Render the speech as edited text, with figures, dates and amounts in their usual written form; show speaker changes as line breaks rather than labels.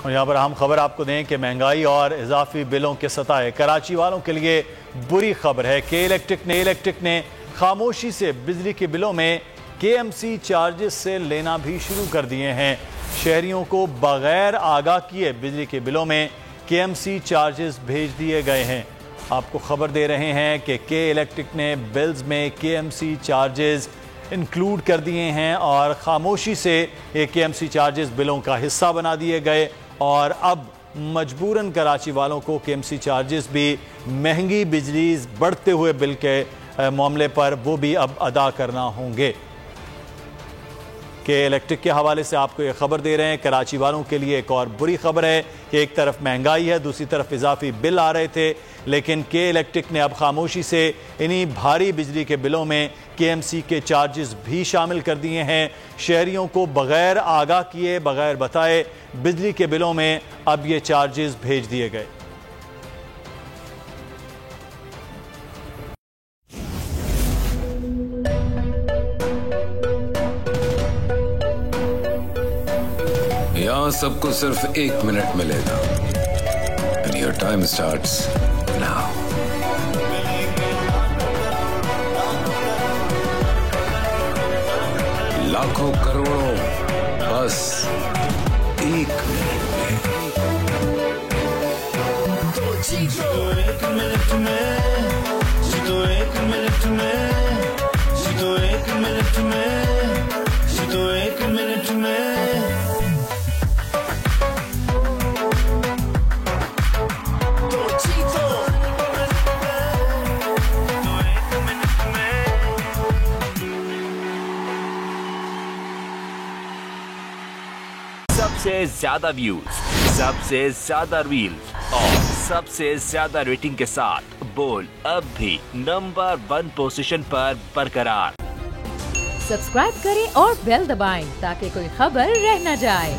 और यहाँ पर अहम खबर आपको दें कि महंगाई और इजाफी बिलों के सताए कराची वालों के लिए बुरी खबर है कि इलेक्ट्रिक ने खामोशी से बिजली के बिलों में KMC चार्जेस से लेना भी शुरू कर दिए हैं। शहरियों को बगैर आगाह किए बिजली के बिलों में KMC चार्जेस भेज दिए गए हैं। आपको खबर दे रहे हैं कि इलेक्ट्रिक ने बिल्स में KMC चार्जेस इंक्लूड कर दिए हैं और खामोशी से ये KMC चार्जेस बिलों का हिस्सा बना दिए गए और अब मजबूरन कराची वालों को KMC चार्जेस भी महंगी बिजली बढ़ते हुए बिल के मामले पर वो भी अब अदा करना होंगे। के इलेक्ट्रिक के हवाले से आपको ये खबर दे रहे हैं। कराची वालों के लिए एक और बुरी खबर है कि एक तरफ महंगाई है, दूसरी तरफ इजाफी बिल आ रहे थे, लेकिन के इलेक्ट्रिक ने अब खामोशी से इन्हीं भारी बिजली के बिलों में KMC के चार्जेस भी शामिल कर दिए हैं। शहरियों को बगैर आगाह किए, बगैर बताए बिजली के बिलों में अब ये चार्जेस भेज दिए गए।
यहाँ सबको सिर्फ 1 मिनट मिलेगा and your time starts now. लाखों करोड़ों बस 1 मिनट में।
जीतो 1 मिनट में, जीतो 1 मिनट में, जीतो 1 मिनट में, जीतो 1 मिनट में।
सबसे ज्यादा व्यूज, सबसे ज्यादा रील्स और सबसे ज्यादा रेटिंग के साथ बोल अब भी नंबर 1 पोजीशन पर बरकरार।
सब्सक्राइब करें और बेल दबाएं ताकि कोई खबर रह न जाए।